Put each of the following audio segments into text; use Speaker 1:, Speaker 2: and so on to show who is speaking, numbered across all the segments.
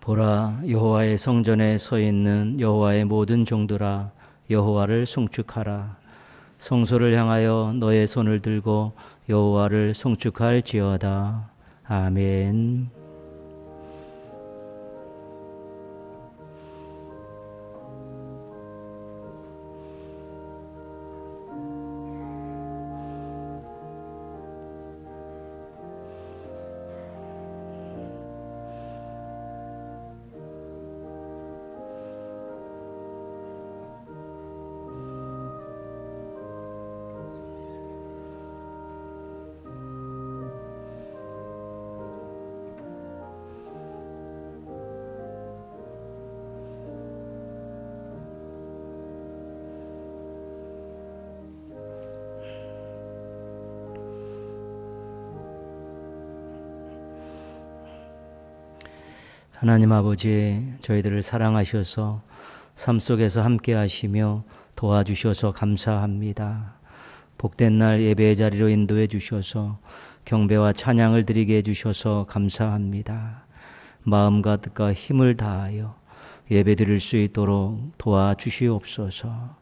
Speaker 1: 보라, 여호와의 성전에 서 있는 여호와의 모든 종들아, 여호와를 송축하라. 성소를 향하여 너의 손을 들고 여호와를 송축할지어다. 아멘. 하나님 아버지, 저희들을 사랑하셔서 삶 속에서 함께 하시며 도와주셔서 감사합니다. 복된 날 예배의 자리로 인도해 주셔서 경배와 찬양을 드리게 해주셔서 감사합니다. 마음과 뜻과 힘을 다하여 예배 드릴 수 있도록 도와주시옵소서.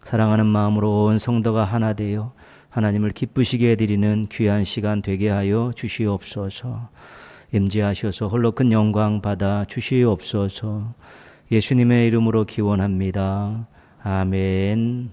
Speaker 1: 사랑하는 마음으로 온 성도가 하나 되어 하나님을 기쁘시게 해드리는 귀한 시간 되게 하여 주시옵소서. 임재하셔서 홀로 큰 영광 받아 주시옵소서. 예수님의 이름으로 기원합니다. 아멘.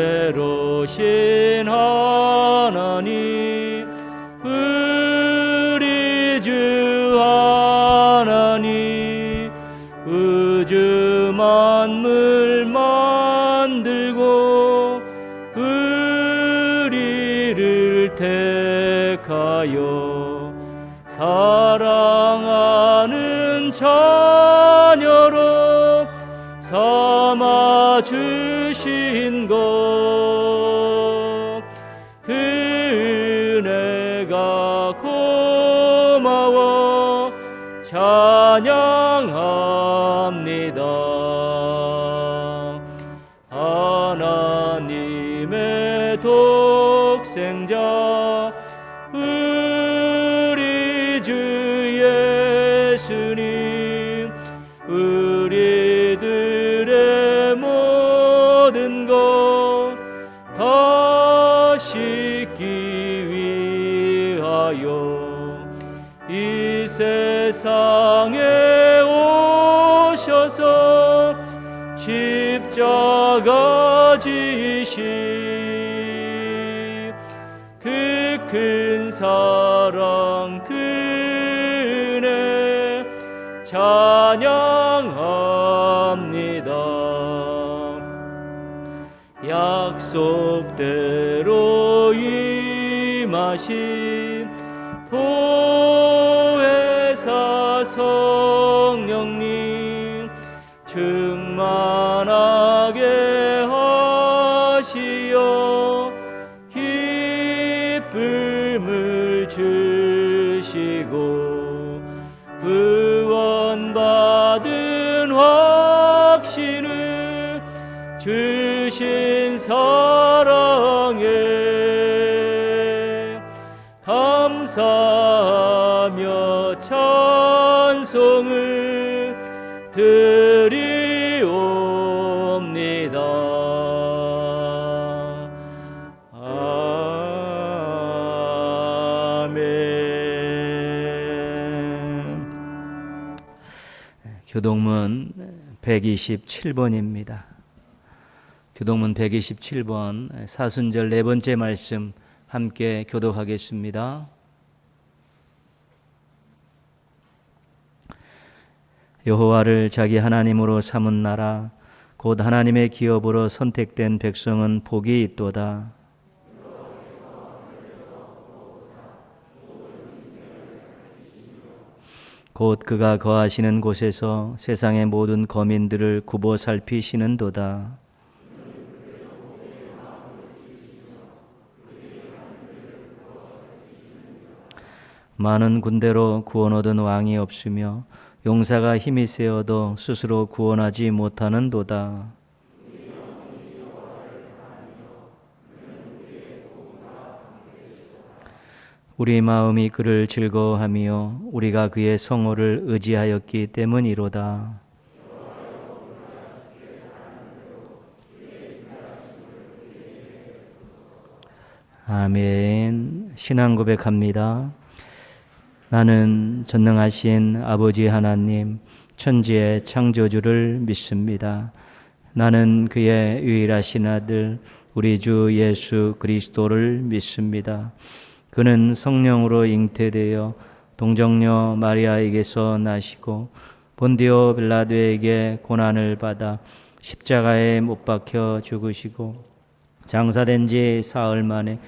Speaker 1: 은혜로신 하나님, 우리 주 하나님, 우주 만물 만들고 우리를 택하여 사랑하는 자녀로 삼아 주신 것, 그 은혜가 고마워 찬양합니다. 하나님의 독생자 우리 주 예수님, 우리들의 모든 것 다 씻기 위하여 이 세상에 오셔서 십자가 지신 그 큰 사랑, 그 은혜 찬양합니다. 약속대로 임하신 보혜사 성령님, 충만하게 하시어 기쁨을 주시고 구원받은 확신을 주신 사랑에 감사하며 찬송을 드리옵니다. 아멘. 교동문 127번입니다. 교동문 127번 사순절 네 번째 말씀 함께 교독하겠습니다. 여호와를 자기 하나님으로 삼은 나라, 곧 하나님의 기업으로 선택된 백성은 복이 있도다. 곧 그가 거하시는 곳에서 세상의 모든 거민들을 굽어 살피시는도다. 많은 군대로 구원 얻은 왕이 없으며 용사가 힘이 세어도 스스로 구원하지 못하는도다. 우리 마음이 그를 즐거워하며 우리가 그의 성호를 의지하였기 때문이로다. 아멘. 신앙 고백합니다. 나는 전능하신 아버지 하나님, 천지의 창조주를 믿습니다. 나는 그의 유일하신 아들, 우리 주 예수 그리스도를 믿습니다. 그는 성령으로 잉태되어 동정녀 마리아에게서 나시고 본디오 빌라도에게 고난을 받아 십자가에 못 박혀 죽으시고 장사된 지 사흘 만에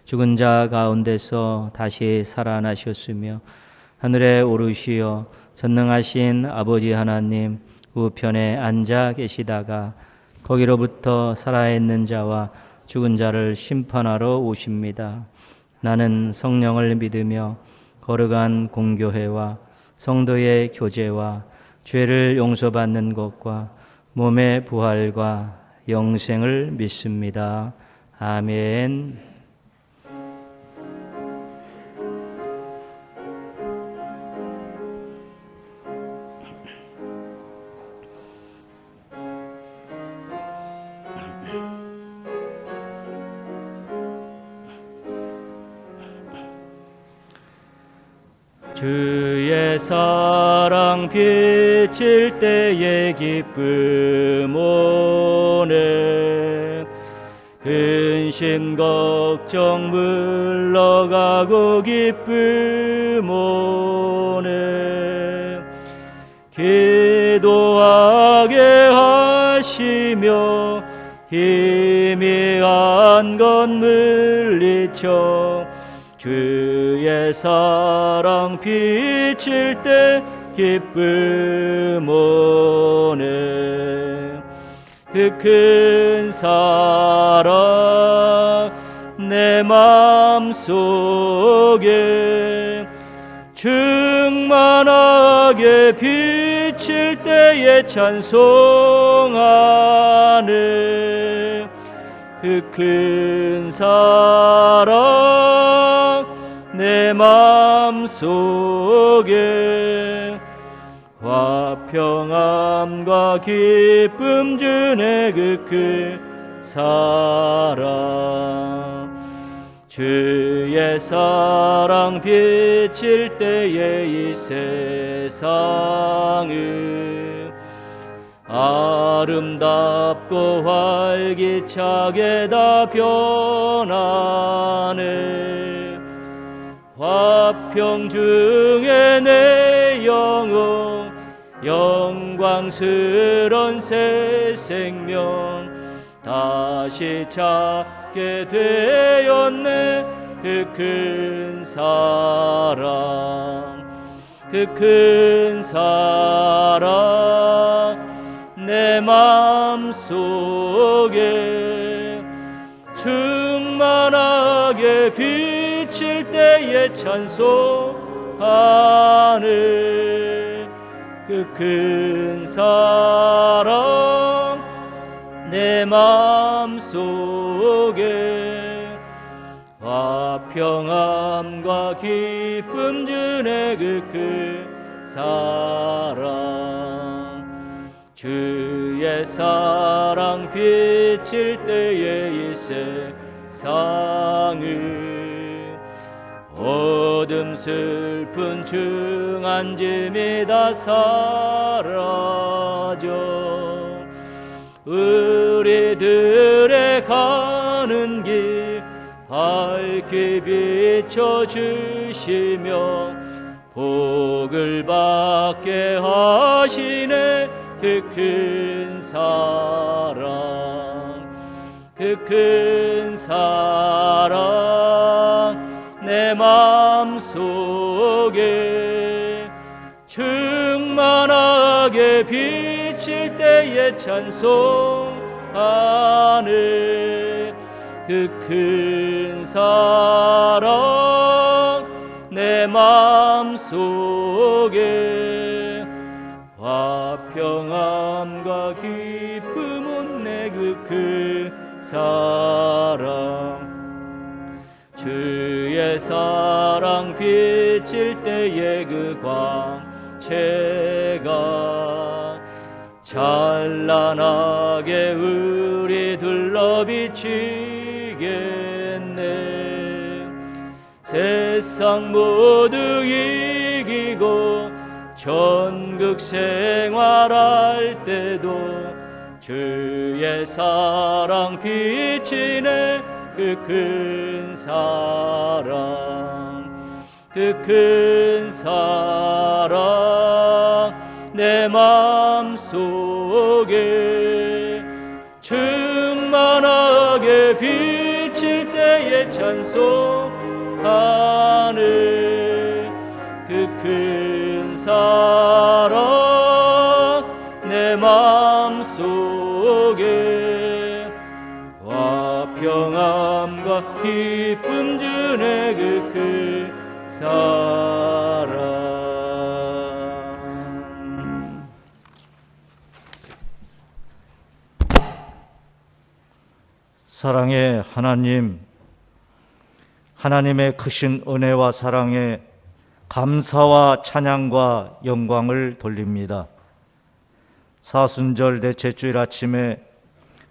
Speaker 1: 죽은 자 가운데서 다시 살아나셨으며 하늘에 오르시어 전능하신 아버지 하나님 우편에 앉아 계시다가 거기로부터 살아있는 자와 죽은 자를 심판하러 오십니다. 나는 성령을 믿으며 거룩한 공교회와 성도의 교제와 죄를 용서받는 것과 몸의 부활과 영생을 믿습니다. 아멘. 주의 사랑 비칠 때의 기쁨 오네 근심 걱정 물러가고 기쁨 오네 기도하게 하시며 희미한 것 물리쳐 주의 사랑 비칠 때 기쁨 오네 그 큰 사랑 내 맘속에 충만하게 비칠 때에 찬송하네 그 큰 사랑 내 맘속에 화평함과 기쁨 주네 그 큰 사랑 주의 사랑 비칠 때에 이 세상을 아름답고 활기차게 다 변하네 화평 중에 내 영혼 영광스런 새 생명 다시 찾게 되었네 그 큰 사랑 그 큰 사랑 내 맘속에 충만하게 비칠 때에 찬송하네 그 큰 사랑 내 맘속에 화평함과 기쁨 주네 그 큰 사랑 주의 사랑 비칠 때에 이 세상을 어둠 슬픈 중한짐이 다 사라져 우리들의 가는 길 밝게 비춰주시며 복을 받게 하시네 그 큰 사랑 그 큰 사랑 내 맘속에 충만하게 비칠 때에 찬송하네 그 큰 사랑 내 맘 마음속에 화평함과 기쁨은 내 그 사랑 주의 사랑 비칠 때의 그 광채가 찬란하게 우리 둘러 비치겠네. 세상 모두 이기고 천국 생활할 때도 주의 사랑 비치네. 그 큰 사랑 그 큰 사랑 내 마음속에 충만하게 비칠 때에 찬송하네. 그 큰 사랑 내 마음속에 화평함과 기쁨 주네. 그 큰 사랑.
Speaker 2: 사랑의 하나님, 하나님의 크신 은혜와 사랑에 감사와 찬양과 영광을 돌립니다. 사순절 넷째 주일 아침에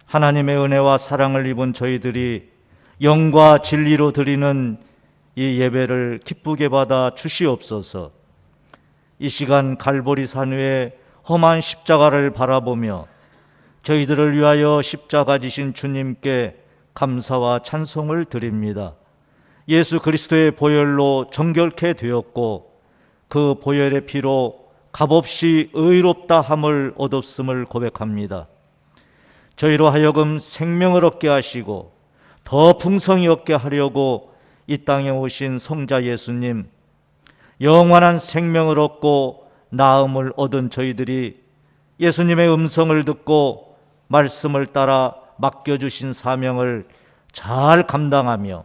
Speaker 2: 하나님의 은혜와 사랑을 입은 저희들이 영과 진리로 드리는 이 예배를 기쁘게 받아 주시옵소서. 이 시간 갈보리 산 위에 험한 십자가를 바라보며 저희들을 위하여 십자가 지신 주님께 감사와 찬송을 드립니다. 예수 그리스도의 보혈로 정결케 되었고 그 보혈의 피로 값없이 의롭다 함을 얻었음을 고백합니다. 저희로 하여금 생명을 얻게 하시고 더 풍성히 얻게 하려고 이 땅에 오신 성자 예수님, 영원한 생명을 얻고 나음을 얻은 저희들이 예수님의 음성을 듣고 말씀을 따라 맡겨주신 사명을 잘 감당하며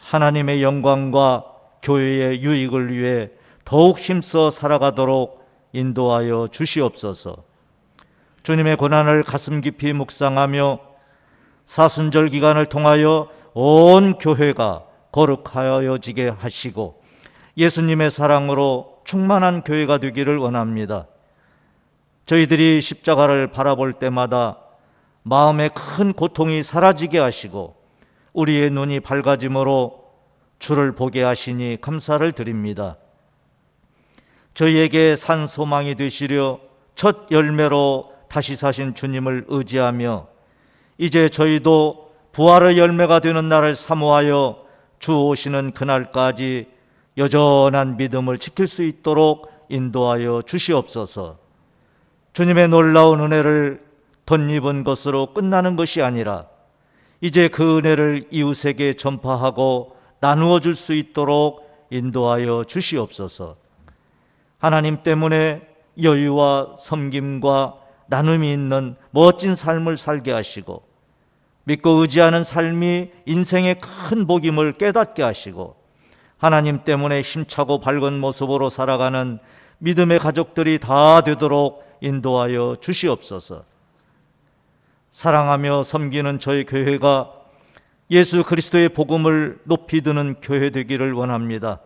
Speaker 2: 하나님의 영광과 교회의 유익을 위해 더욱 힘써 살아가도록 인도하여 주시옵소서. 주님의 고난을 가슴 깊이 묵상하며 사순절 기간을 통하여 온 교회가 거룩하여지게 하시고 예수님의 사랑으로 충만한 교회가 되기를 원합니다. 저희들이 십자가를 바라볼 때마다 마음의 큰 고통이 사라지게 하시고 우리의 눈이 밝아짐으로 주를 보게 하시니 감사를 드립니다. 저희에게 산 소망이 되시려 첫 열매로 다시 사신 주님을 의지하며 이제 저희도 부활의 열매가 되는 날을 사모하여 주 오시는 그날까지 여전한 믿음을 지킬 수 있도록 인도하여 주시옵소서. 주님의 놀라운 은혜를 덧입은 것으로 끝나는 것이 아니라 이제 그 은혜를 이웃에게 전파하고 나누어 줄 수 있도록 인도하여 주시옵소서. 하나님 때문에 여유와 섬김과 나눔이 있는 멋진 삶을 살게 하시고 믿고 의지하는 삶이 인생의 큰 복임을 깨닫게 하시고 하나님 때문에 힘차고 밝은 모습으로 살아가는 믿음의 가족들이 다 되도록 인도하여 주시옵소서. 사랑하며 섬기는 저희 교회가 예수 그리스도의 복음을 높이 드는 교회 되기를 원합니다.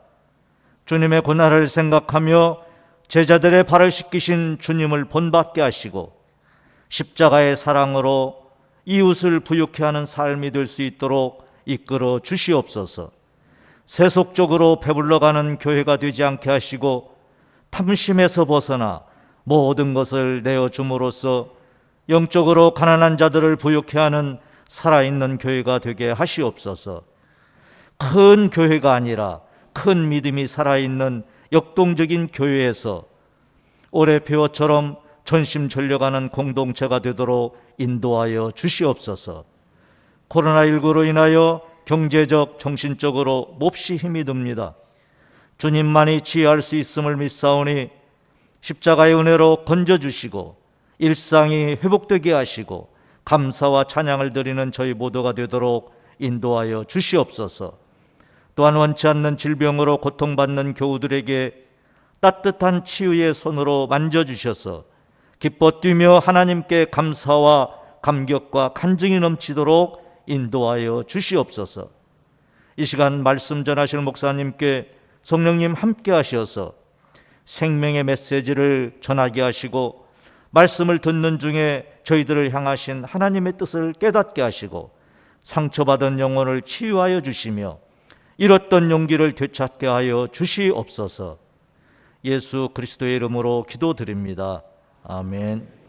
Speaker 2: 주님의 고난을 생각하며 제자들의 발을 씻기신 주님을 본받게 하시고 십자가의 사랑으로 이웃을 부유케 하는 삶이 될 수 있도록 이끌어 주시옵소서. 세속적으로 배불러가는 교회가 되지 않게 하시고 탐심에서 벗어나 모든 것을 내어줌으로써 영적으로 가난한 자들을 부유케 하는 살아있는 교회가 되게 하시옵소서. 큰 교회가 아니라 큰 믿음이 살아있는 역동적인 교회에서 올해 표어처럼 전심전력하는 공동체가 되도록 인도하여 주시옵소서. 코로나19로 인하여 경제적, 정신적으로 몹시 힘이 듭니다. 주님만이 지혜할 수 있음을 믿사오니 십자가의 은혜로 건져주시고 일상이 회복되게 하시고 감사와 찬양을 드리는 저희 모두가 되도록 인도하여 주시옵소서. 또한 원치 않는 질병으로 고통받는 교우들에게 따뜻한 치유의 손으로 만져주셔서 기뻐 뛰며 하나님께 감사와 감격과 간증이 넘치도록 인도하여 주시옵소서. 이 시간 말씀 전하실 목사님께 성령님 함께 하셔서 생명의 메시지를 전하게 하시고 말씀을 듣는 중에 저희들을 향하신 하나님의 뜻을 깨닫게 하시고 상처받은 영혼을 치유하여 주시며 잃었던 용기를 되찾게 하여 주시옵소서. 예수 그리스도의 이름으로 기도드립니다. 아멘.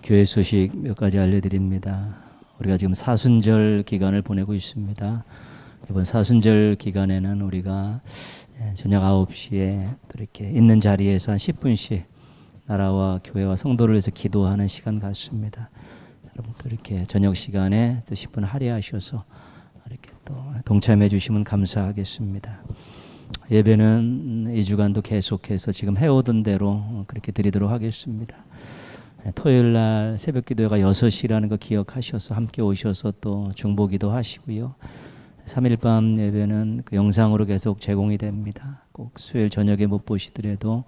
Speaker 1: 교회 소식 몇 가지 알려드립니다. 우리가 지금 사순절 기간을 보내고 있습니다. 이번 사순절 기간에는 우리가 저녁 9시에 또 이렇게 있는 자리에서 한 10분씩 나라와 교회와 성도를 위해서 기도하는 시간 같습니다. 여러분도 이렇게 저녁 시간에 또 10분 할애하셔서 이렇게 또 동참해 주시면 감사하겠습니다. 예배는 이 주간도 계속해서 지금 해오던 대로 그렇게 드리도록 하겠습니다. 토요일 날 새벽 기도회가 6시라는 거 기억하셔서 함께 오셔서 또 중보기도 하시고요. 3일 밤 예배는 그 영상으로 계속 제공이 됩니다. 꼭 수요일 저녁에 못 보시더라도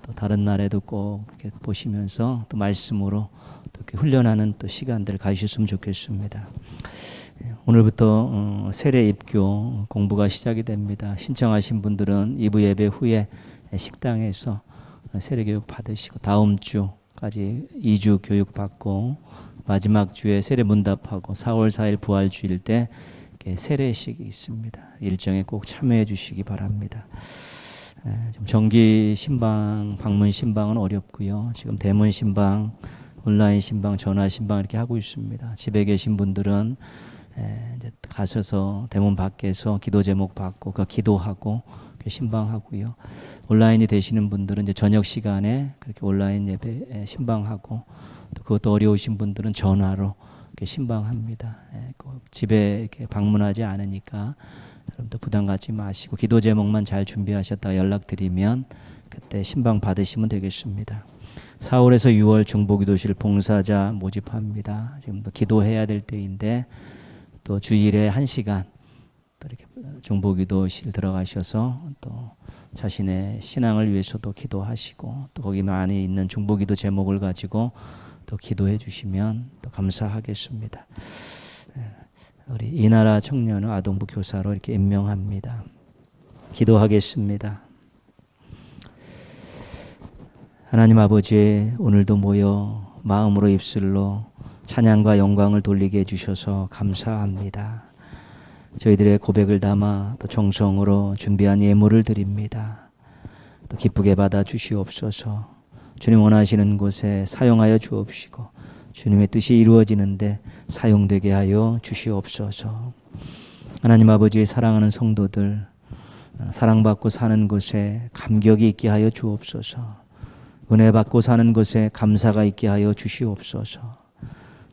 Speaker 1: 또 다른 날에도 꼭 이렇게 보시면서 또 말씀으로 또 이렇게 훈련하는 또 시간들 가지셨으면 좋겠습니다. 오늘부터 세례 입교 공부가 시작이 됩니다. 신청하신 분들은 2부 예배 후에 식당에서 세례 교육 받으시고 다음 주까지 2주 교육 받고 마지막 주에 세례 문답하고 4월 4일 부활주일 때 세례식이 있습니다. 일정에 꼭 참여해 주시기 바랍니다. 좀 정기 신방, 방문 신방은 어렵고요. 지금 대문 신방, 온라인 신방, 전화 신방 이렇게 하고 있습니다. 집에 계신 분들은 이제 가셔서 대문 밖에서 기도 제목 받고 그 기도하고 신방하고요. 온라인이 되시는 분들은 이제 저녁 시간에 그렇게 온라인 예배 신방하고 또 그것도 어려우신 분들은 전화로 이렇게 신방합니다. 집에 이렇게 방문하지 않으니까 여러분도 부담 갖지 마시고 기도 제목만 잘 준비하셨다가 연락드리면 그때 신방 받으시면 되겠습니다. 4월에서 6월 중보기도실 봉사자 모집합니다. 지금 기도해야 될 때인데 또 주일에 1시간 또 이렇게 중보기도실 들어가셔서 또 자신의 신앙을 위해서도 기도하시고 또 거기 안에 있는 중보기도 제목을 가지고 또 기도해 주시면 또 감사하겠습니다. 우리 이나라 청년을 아동부 교사로 이렇게 임명합니다. 기도하겠습니다. 하나님 아버지, 오늘도 모여 마음으로 입술로 찬양과 영광을 돌리게 해주셔서 감사합니다. 저희들의 고백을 담아 또 정성으로 준비한 예물을 드립니다. 또 기쁘게 받아 주시옵소서. 주님 원하시는 곳에 사용하여 주옵시고 주님의 뜻이 이루어지는데 사용되게 하여 주시옵소서. 하나님 아버지, 사랑하는 성도들 사랑받고 사는 곳에 감격이 있게 하여 주옵소서. 은혜 받고 사는 곳에 감사가 있게 하여 주시옵소서.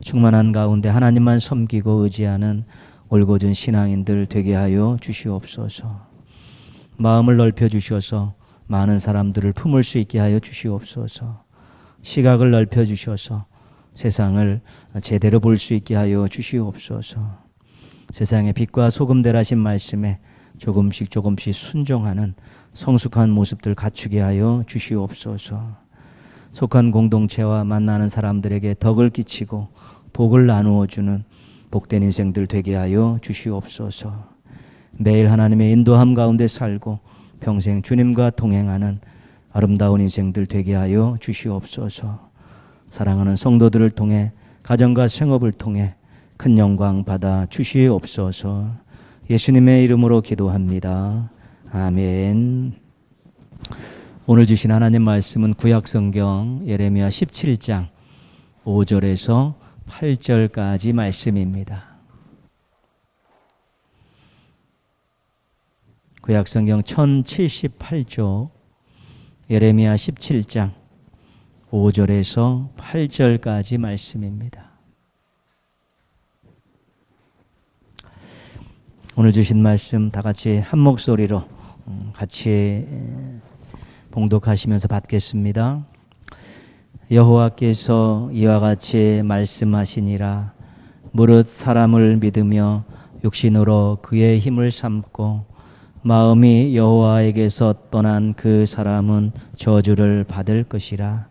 Speaker 1: 충만한 가운데 하나님만 섬기고 의지하는 올곧은 신앙인들 되게 하여 주시옵소서. 마음을 넓혀 주셔서 많은 사람들을 품을 수 있게 하여 주시옵소서. 시각을 넓혀 주셔서 세상을 제대로 볼 수 있게 하여 주시옵소서. 세상의 빛과 소금 되라신 말씀에 조금씩 순종하는 성숙한 모습들 갖추게 하여 주시옵소서. 속한 공동체와 만나는 사람들에게 덕을 끼치고 복을 나누어 주는 복된 인생들 되게 하여 주시옵소서. 매일 하나님의 인도함 가운데 살고 평생 주님과 동행하는 아름다운 인생들 되게 하여 주시옵소서. 사랑하는 성도들을 통해 가정과 생업을 통해 큰 영광 받아 주시옵소서. 예수님의 이름으로 기도합니다. 아멘. 오늘 주신 하나님 말씀은 구약성경 예레미야 17장 5절에서 8절까지 말씀입니다. 구약성경 1078조 예레미야 17장 5절에서 8절까지 말씀입니다. 오늘 주신 말씀 다 같이 한 목소리로 같이 봉독하시면서 받겠습니다. 여호와께서 이와 같이 말씀하시니라. 무릇 사람을 믿으며 육신으로 그의 힘을 삼고 마음이 여호와에게서 떠난 그 사람은 저주를 받을 것이라.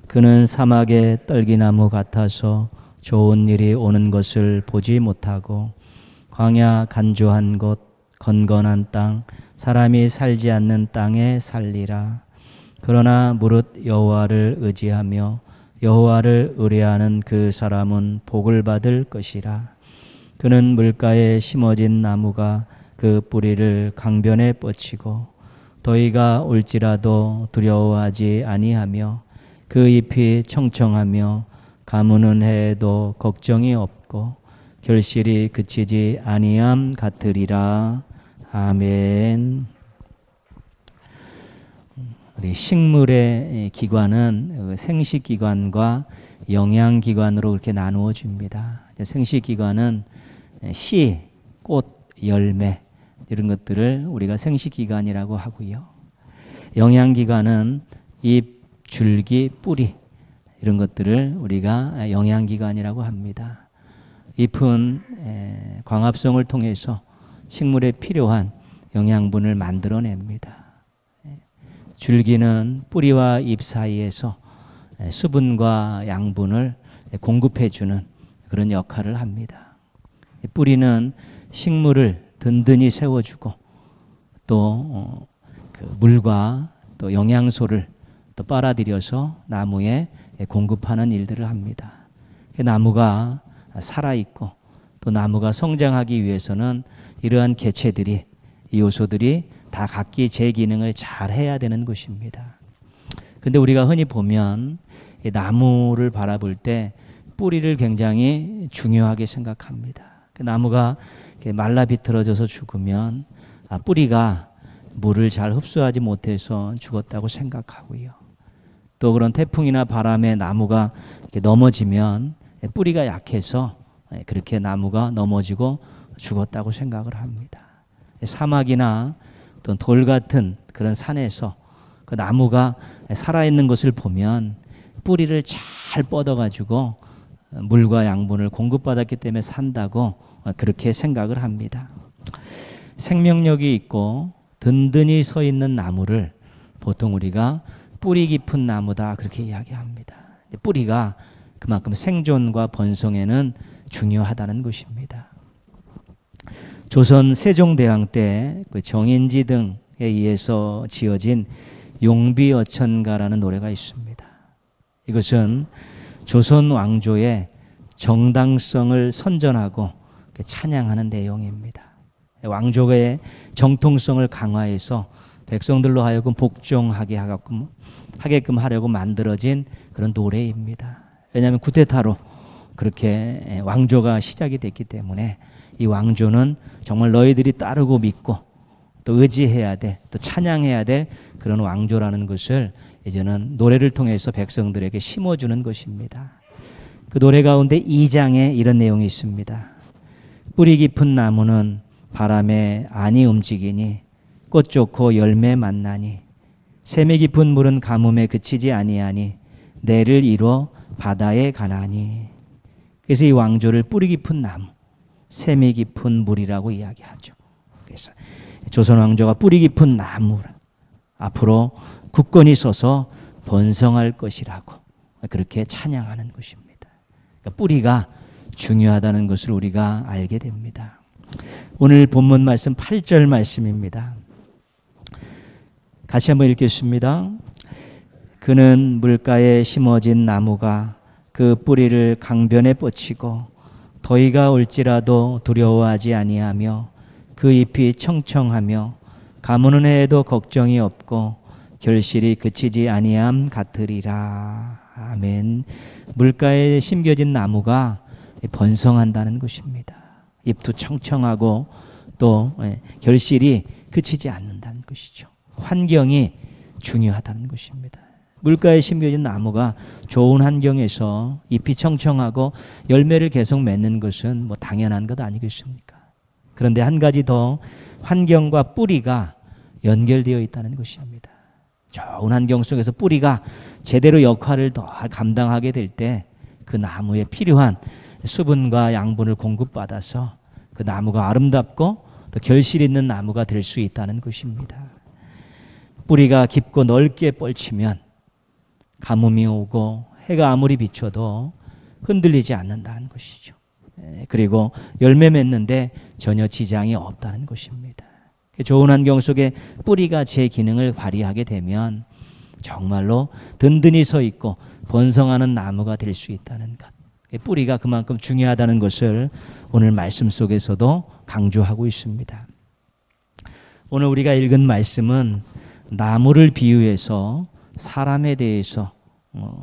Speaker 1: 그는 사막의 떨기나무 같아서 좋은 일이 오는 것을 보지 못하고 광야 간조한 곳 건건한 땅 사람이 살지 않는 땅에 살리라. 그러나 무릇 여호와를 의지하며 여호와를 의뢰하는 그 사람은 복을 받을 것이라. 그는 물가에 심어진 나무가 그 뿌리를 강변에 뻗치고 더위가 올지라도 두려워하지 아니하며 그 잎이 청청하며 가무는 해에도 걱정이 없고 결실이 그치지 아니함 같으리라. 아멘. 우리 식물의 기관은 생식기관과 영양기관으로 그렇게 나누어 줍니다. 생식기관은 씨, 꽃, 열매 이런 것들을 우리가 생식기관이라고 하고요. 영양기관은 잎, 줄기, 뿌리 이런 것들을 우리가 영양기관이라고 합니다. 잎은 광합성을 통해서 식물에 필요한 영양분을 만들어냅니다. 줄기는 뿌리와 잎 사이에서 수분과 양분을 공급해주는 그런 역할을 합니다. 뿌리는 식물을 든든히 세워주고 또 그 물과 또 영양소를 또 빨아들여서 나무에 공급하는 일들을 합니다. 나무가 살아있고 또 나무가 성장하기 위해서는 이러한 개체들이 이 요소들이 다 각기 제 기능을 잘 해야 되는 것입니다. 근데 우리가 흔히 보면 이 나무를 바라볼 때 뿌리를 굉장히 중요하게 생각합니다. 그 나무가 말라 비틀어져서 죽으면 뿌리가 물을 잘 흡수하지 못해서 죽었다고 생각하고요. 또 그런 태풍이나 바람에 나무가 이렇게 넘어지면 뿌리가 약해서 그렇게 나무가 넘어지고 죽었다고 생각을 합니다. 사막이나 또 돌 같은 그런 산에서 그 나무가 살아있는 것을 보면 뿌리를 잘 뻗어가지고 물과 양분을 공급받았기 때문에 산다고 그렇게 생각을 합니다. 생명력이 있고 든든히 서 있는 나무를 보통 우리가 뿌리 깊은 나무다 그렇게 이야기합니다. 뿌리가 그만큼 생존과 번성에는 중요하다는 것입니다. 조선 세종대왕 때 그 정인지 등에 의해서 지어진 용비어천가라는 노래가 있습니다. 이것은 조선 왕조의 정당성을 선전하고 찬양하는 내용입니다. 왕조의 정통성을 강화해서 백성들로 하여금 복종하게 하게끔 하려고 만들어진 그런 노래입니다. 왜냐하면 쿠데타로 그렇게 왕조가 시작이 됐기 때문에 이 왕조는 정말 너희들이 따르고 믿고 또 의지해야 될, 또 찬양해야 될 그런 왕조라는 것을 이제는 노래를 통해서 백성들에게 심어주는 것입니다. 그 노래 가운데 2장에 이런 내용이 있습니다. 뿌리 깊은 나무는 바람에 안이 움직이니 꽃 좋고 열매 만나니 샘이 깊은 물은 가뭄에 그치지 아니하니 내를 이뤄 바다에 가나니. 그래서 이 왕조를 뿌리 깊은 나무, 샘이 깊은 물이라고 이야기하죠. 그래서 조선 왕조가 뿌리 깊은 나무, 앞으로 굳건히 서서 번성할 것이라고 그렇게 찬양하는 것입니다. 그러니까 뿌리가 중요하다는 것을 우리가 알게 됩니다. 오늘 본문 말씀 8절 말씀입니다. 같이 한번 읽겠습니다. 그는 물가에 심어진 나무가 그 뿌리를 강변에 뻗치고 더위가 올지라도 두려워하지 아니하며 그 잎이 청청하며 가무는 해에도 걱정이 없고 결실이 그치지 아니함 같으리라. 아멘. 물가에 심겨진 나무가 번성한다는 것입니다. 잎도 청청하고 또 결실이 그치지 않는다는 것이죠. 환경이 중요하다는 것입니다. 물가에 심겨진 나무가 좋은 환경에서 잎이 청청하고 열매를 계속 맺는 것은 뭐 당연한 것 아니겠습니까? 그런데 한 가지 더, 환경과 뿌리가 연결되어 있다는 것입니다. 좋은 환경 속에서 뿌리가 제대로 역할을 더 감당하게 될 때 그 나무에 필요한 수분과 양분을 공급받아서 그 나무가 아름답고 또 결실 있는 나무가 될 수 있다는 것입니다. 뿌리가 깊고 넓게 뻗치면 가뭄이 오고 해가 아무리 비춰도 흔들리지 않는다는 것이죠. 그리고 열매 맺는데 전혀 지장이 없다는 것입니다. 좋은 환경 속에 뿌리가 제 기능을 발휘하게 되면 정말로 든든히 서 있고 번성하는 나무가 될 수 있다는 것. 뿌리가 그만큼 중요하다는 것을 오늘 말씀 속에서도 강조하고 있습니다. 오늘 우리가 읽은 말씀은 나무를 비유해서 사람에 대해서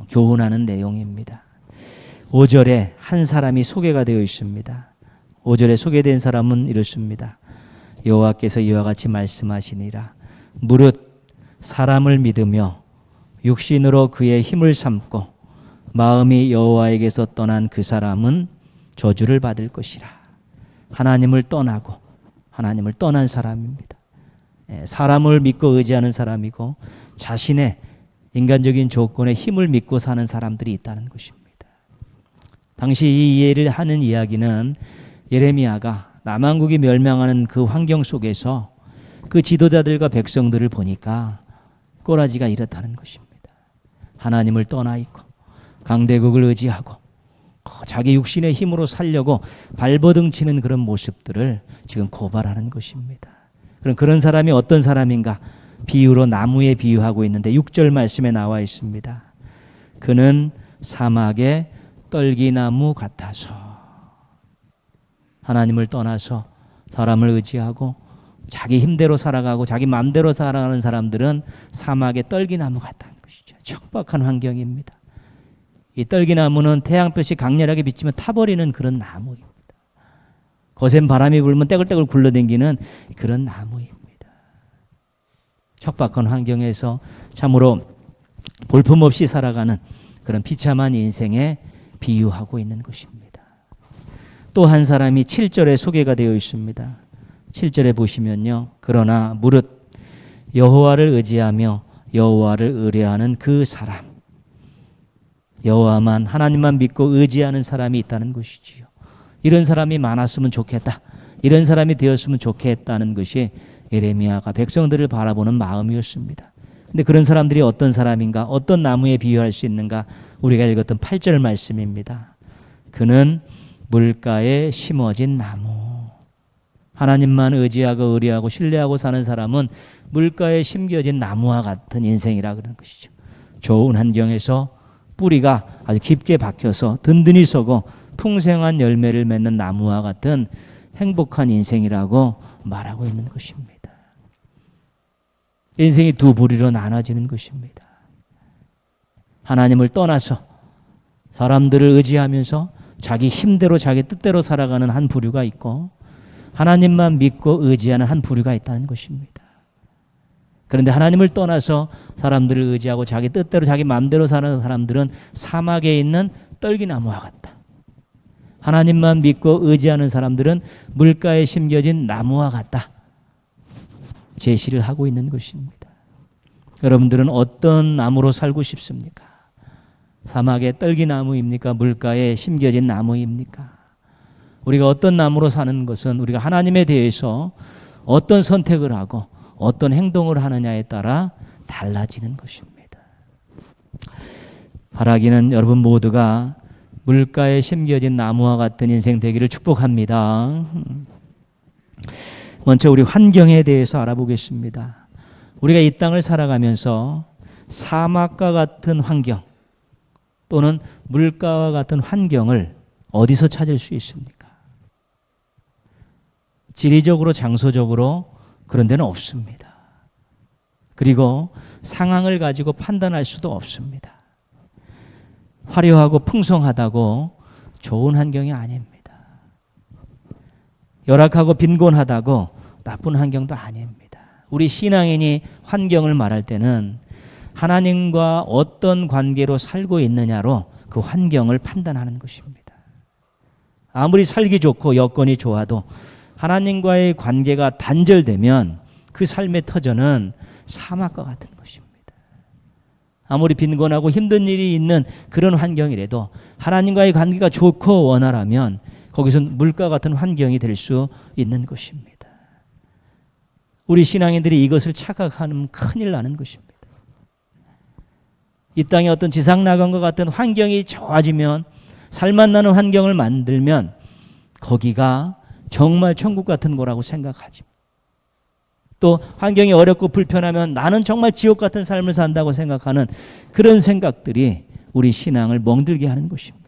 Speaker 1: 교훈하는 내용입니다. 5절에 한 사람이 소개가 되어 있습니다. 5절에 소개된 사람은 이렇습니다. 여호와께서 이와 같이 말씀하시니라. 무릇 사람을 믿으며 육신으로 그의 힘을 삼고 마음이 여호와에게서 떠난 그 사람은 저주를 받을 것이라. 하나님을 떠나고 하나님을 떠난 사람입니다. 사람을 믿고 의지하는 사람이고 자신의 인간적인 조건에 힘을 믿고 사는 사람들이 있다는 것입니다. 당시 이 이해를 하는 이야기는 예레미야가 남왕국이 멸망하는 그 환경 속에서 그 지도자들과 백성들을 보니까 꼬라지가 이렇다는 것입니다. 하나님을 떠나 있고 강대국을 의지하고 자기 육신의 힘으로 살려고 발버둥치는 그런 모습들을 지금 고발하는 것입니다. 그럼 그런 사람이 어떤 사람인가? 비유로 나무에 비유하고 있는데 6절 말씀에 나와 있습니다. 그는 사막의 떨기나무 같아서. 하나님을 떠나서 사람을 의지하고 자기 힘대로 살아가고 자기 마음대로 살아가는 사람들은 사막의 떨기나무 같다는 것이죠. 척박한 환경입니다. 이 떨기나무는 태양볕이 강렬하게 비치면 타버리는 그런 나무입니다. 거센 바람이 불면 떼굴떼굴 굴러다니는 그런 나무입니다. 척박한 환경에서 참으로 볼품없이 살아가는 그런 비참한 인생에 비유하고 있는 것입니다. 또 한 사람이 7절에 소개가 되어 있습니다. 7절에 보시면요. 그러나 무릇 여호와를 의지하며 여호와를 의뢰하는 그 사람, 여호와만 하나님만 믿고 의지하는 사람이 있다는 것이지요. 이런 사람이 많았으면 좋겠다. 이런 사람이 되었으면 좋겠다는 것이 예레미야가 백성들을 바라보는 마음이었습니다. 근데 그런 사람들이 어떤 사람인가? 어떤 나무에 비유할 수 있는가? 우리가 읽었던 8절 말씀입니다. 그는 물가에 심어진 나무. 하나님만 의지하고 의뢰하고 신뢰하고 사는 사람은 물가에 심겨진 나무와 같은 인생이라 그런 것이죠. 좋은 환경에서 뿌리가 아주 깊게 박혀서 든든히 서고 풍성한 열매를 맺는 나무와 같은 행복한 인생이라고 말하고 있는 것입니다. 인생이 두 부류로 나눠지는 것입니다. 하나님을 떠나서 사람들을 의지하면서 자기 힘대로 자기 뜻대로 살아가는 한 부류가 있고 하나님만 믿고 의지하는 한 부류가 있다는 것입니다. 그런데 하나님을 떠나서 사람들을 의지하고 자기 뜻대로 자기 마음대로 사는 사람들은 사막에 있는 떨기나무와 같다. 하나님만 믿고 의지하는 사람들은 물가에 심겨진 나무와 같다. 제시를 하고 있는 것입니다. 여러분들은 어떤 나무로 살고 싶습니까? 사막의 떨기나무입니까? 물가에 심겨진 나무입니까? 우리가 어떤 나무로 사는 것은 우리가 하나님에 대해서 어떤 선택을 하고 어떤 행동을 하느냐에 따라 달라지는 것입니다. 바라기는 여러분 모두가 물가에 심겨진 나무와 같은 인생 되기를 축복합니다. 먼저 우리 환경에 대해서 알아보겠습니다. 우리가 이 땅을 살아가면서 사막과 같은 환경 또는 물가와 같은 환경을 어디서 찾을 수 있습니까? 지리적으로 장소적으로 그런 데는 없습니다. 그리고 상황을 가지고 판단할 수도 없습니다. 화려하고 풍성하다고 좋은 환경이 아닙니다. 열악하고 빈곤하다고 나쁜 환경도 아닙니다. 우리 신앙인이 환경을 말할 때는 하나님과 어떤 관계로 살고 있느냐로 그 환경을 판단하는 것입니다. 아무리 살기 좋고 여건이 좋아도 하나님과의 관계가 단절되면 그 삶의 터전은 사막과 같은 것입니다. 아무리 빈곤하고 힘든 일이 있는 그런 환경이라도 하나님과의 관계가 좋고 원활하면 거기선 물과 같은 환경이 될 수 있는 것입니다. 우리 신앙인들이 이것을 착각하면 큰일 나는 것입니다. 이 땅에 어떤 지상낙원과 같은 환경이 좋아지면, 살만 나는 환경을 만들면 거기가 정말 천국 같은 거라고 생각하지. 또 환경이 어렵고 불편하면 나는 정말 지옥 같은 삶을 산다고 생각하는 그런 생각들이 우리 신앙을 멍들게 하는 것입니다.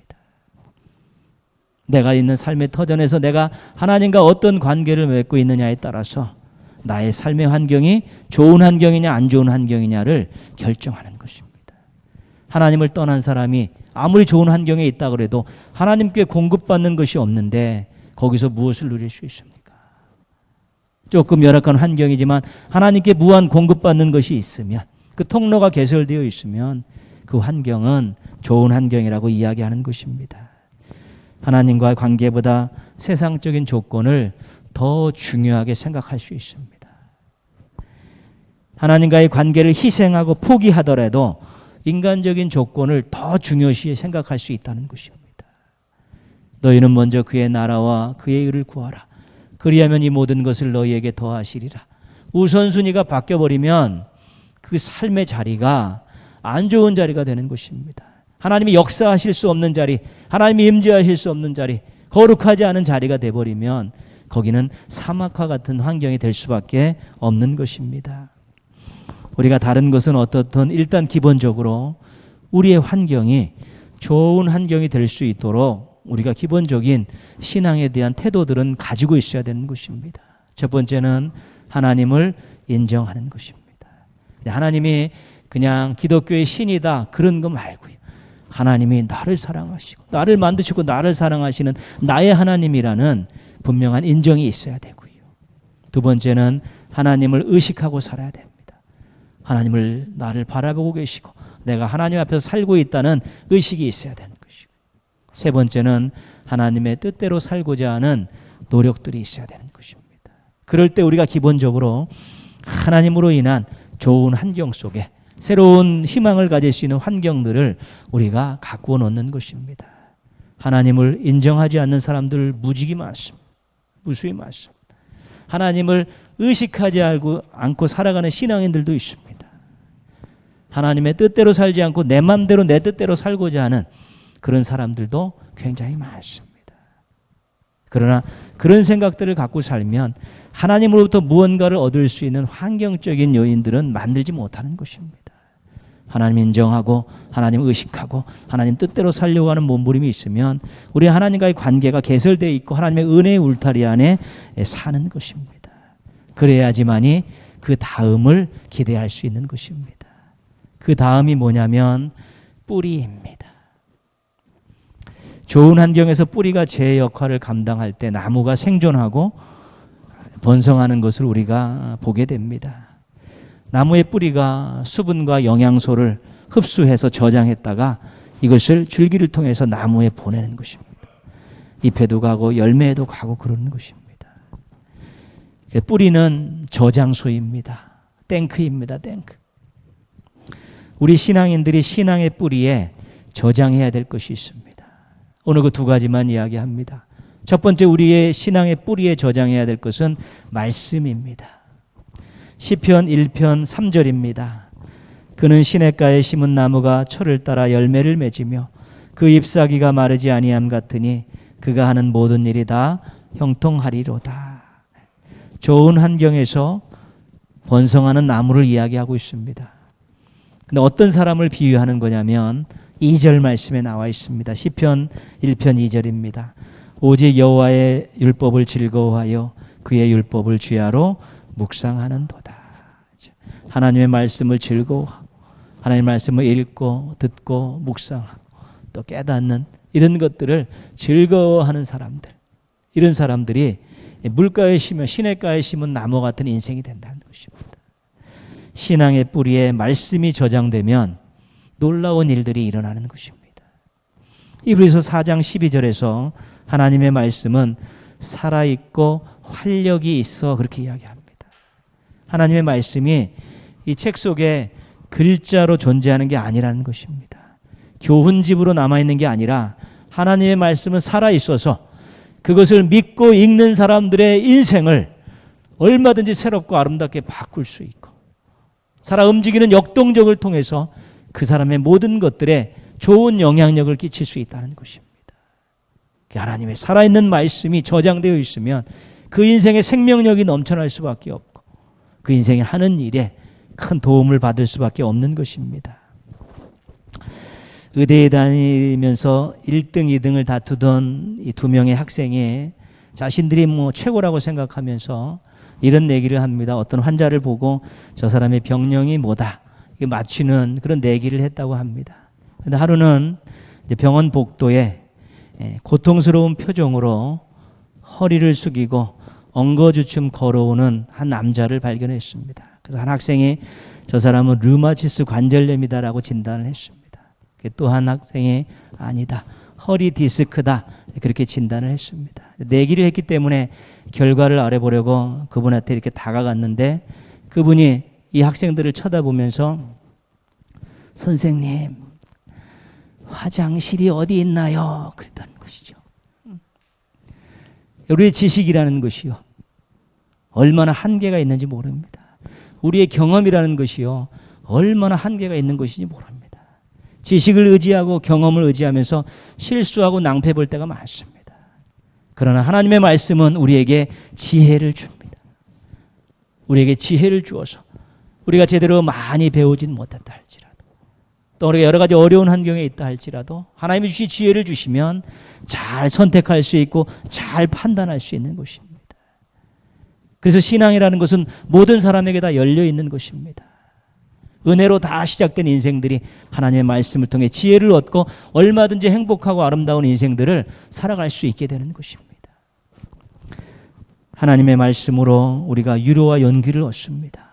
Speaker 1: 내가 있는 삶의 터전에서 내가 하나님과 어떤 관계를 맺고 있느냐에 따라서 나의 삶의 환경이 좋은 환경이냐 안 좋은 환경이냐를 결정하는 것입니다. 하나님을 떠난 사람이 아무리 좋은 환경에 있다 그래도 하나님께 공급받는 것이 없는데 거기서 무엇을 누릴 수 있습니까? 조금 열악한 환경이지만 하나님께 무한 공급받는 것이 있으면, 그 통로가 개설되어 있으면 그 환경은 좋은 환경이라고 이야기하는 것입니다. 하나님과의 관계보다 세상적인 조건을 더 중요하게 생각할 수 있습니다. 하나님과의 관계를 희생하고 포기하더라도 인간적인 조건을 더 중요시 생각할 수 있다는 것입니다. 너희는 먼저 그의 나라와 그의 의를 구하라. 그리하면 이 모든 것을 너희에게 더하시리라. 우선순위가 바뀌어버리면 그 삶의 자리가 안 좋은 자리가 되는 것입니다. 하나님이 역사하실 수 없는 자리, 하나님이 임재하실 수 없는 자리, 거룩하지 않은 자리가 돼버리면 거기는 사막과 같은 환경이 될 수밖에 없는 것입니다. 우리가 다른 것은 어떻든 일단 기본적으로 우리의 환경이 좋은 환경이 될 수 있도록 우리가 기본적인 신앙에 대한 태도들은 가지고 있어야 되는 것입니다. 첫 번째는 하나님을 인정하는 것입니다. 하나님이 그냥 기독교의 신이다 그런 거 말고요. 하나님이 나를 사랑하시고 나를 만드시고 나를 사랑하시는 나의 하나님이라는 분명한 인정이 있어야 되고요. 두 번째는 하나님을 의식하고 살아야 됩니다. 하나님을 나를 바라보고 계시고 내가 하나님 앞에서 살고 있다는 의식이 있어야 되는 것이고, 세 번째는 하나님의 뜻대로 살고자 하는 노력들이 있어야 되는 것입니다. 그럴 때 우리가 기본적으로 하나님으로 인한 좋은 환경 속에 새로운 희망을 가질 수 있는 환경들을 우리가 가꾸어 놓는 것입니다. 하나님을 인정하지 않는 사람들 무지기 많습니다. 무수히 많습니다. 하나님을 의식하지 않고 살아가는 신앙인들도 있습니다. 하나님의 뜻대로 살지 않고 내 맘대로 내 뜻대로 살고자 하는 그런 사람들도 굉장히 많습니다. 그러나 그런 생각들을 갖고 살면 하나님으로부터 무언가를 얻을 수 있는 환경적인 요인들은 만들지 못하는 것입니다. 하나님 인정하고 하나님 의식하고 하나님 뜻대로 살려고 하는 몸부림이 있으면 우리 하나님과의 관계가 개설되어 있고 하나님의 은혜의 울타리 안에 사는 것입니다. 그래야지만이 그 다음을 기대할 수 있는 것입니다. 그 다음이 뭐냐면 뿌리입니다. 좋은 환경에서 뿌리가 제 역할을 감당할 때 나무가 생존하고 번성하는 것을 우리가 보게 됩니다. 나무의 뿌리가 수분과 영양소를 흡수해서 저장했다가 이것을 줄기를 통해서 나무에 보내는 것입니다. 잎에도 가고 열매에도 가고 그러는 것입니다. 뿌리는 저장소입니다. 탱크입니다. 탱크. 우리 신앙인들이 신앙의 뿌리에 저장해야 될 것이 있습니다. 오늘 그 두 가지만 이야기합니다. 첫 번째, 우리의 신앙의 뿌리에 저장해야 될 것은 말씀입니다. 시편 1편 3절입니다. 그는 시냇가에 심은 나무가 철을 따라 열매를 맺으며 그 잎사귀가 마르지 아니함 같으니 그가 하는 모든 일이 다 형통하리로다. 좋은 환경에서 번성하는 나무를 이야기하고 있습니다. 근데 어떤 사람을 비유하는 거냐면 2절 말씀에 나와 있습니다. 시편 1편 2절입니다. 오직 여호와의 율법을 즐거워하여 그의 율법을 주야로 묵상하는도다. 하나님의 말씀을 즐거워하고 하나님의 말씀을 읽고 듣고 묵상하고 또 깨닫는 이런 것들을 즐거워하는 사람들, 이런 사람들이 물가에 심은 시냇가에 심은 나무 같은 인생이 된다는 것입니다. 신앙의 뿌리에 말씀이 저장되면 놀라운 일들이 일어나는 것입니다. 이브리서 4장 12절에서 하나님의 말씀은 살아있고 활력이 있어 그렇게 이야기합니다. 하나님의 말씀이 이 책 속에 글자로 존재하는 게 아니라는 것입니다. 교훈집으로 남아있는 게 아니라 하나님의 말씀은 살아있어서 그것을 믿고 읽는 사람들의 인생을 얼마든지 새롭고 아름답게 바꿀 수 있고 살아 움직이는 역동적을 통해서 그 사람의 모든 것들에 좋은 영향력을 끼칠 수 있다는 것입니다. 하나님의 살아있는 말씀이 저장되어 있으면 그 인생의 생명력이 넘쳐날 수밖에 없고 그 인생이 하는 일에 큰 도움을 받을 수밖에 없는 것입니다. 의대에 다니면서 1등, 2등을 다투던 이 두 명의 학생이 자신들이 최고라고 생각하면서 이런 얘기를 합니다. 어떤 환자를 보고 저 사람의 병령이 뭐다 맞추는 그런 내기를 했다고 합니다. 그런데 하루는 이제 병원 복도에 고통스러운 표정으로 허리를 숙이고 엉거주춤 걸어오는 한 남자를 발견했습니다. 그래서 한 학생이 저 사람은 류마티스 관절염이다라고 진단을 했습니다. 또 한 학생이 아니다, 허리 디스크다 그렇게 진단을 했습니다. 내기를 했기 때문에 결과를 알아보려고 그분한테 이렇게 다가갔는데 그분이 이 학생들을 쳐다보면서 선생님 화장실이 어디 있나요? 그랬다는 것이죠. 우리의 지식이라는 것이요 얼마나 한계가 있는지 모릅니다. 우리의 경험이라는 것이요 얼마나 한계가 있는 것인지 모릅니다. 지식을 의지하고 경험을 의지하면서 실수하고 낭패 볼 때가 많습니다. 그러나 하나님의 말씀은 우리에게 지혜를 줍니다. 우리에게 지혜를 주어서 우리가 제대로 많이 배우진 못했다 할지라도 또 우리가 여러 가지 어려운 환경에 있다 할지라도 하나님이 주신 지혜를 주시면 잘 선택할 수 있고 잘 판단할 수 있는 것입니다. 그래서 신앙이라는 것은 모든 사람에게 다 열려 있는 것입니다. 은혜로 다 시작된 인생들이 하나님의 말씀을 통해 지혜를 얻고 얼마든지 행복하고 아름다운 인생들을 살아갈 수 있게 되는 것입니다. 하나님의 말씀으로 우리가 위로와 연기를 얻습니다.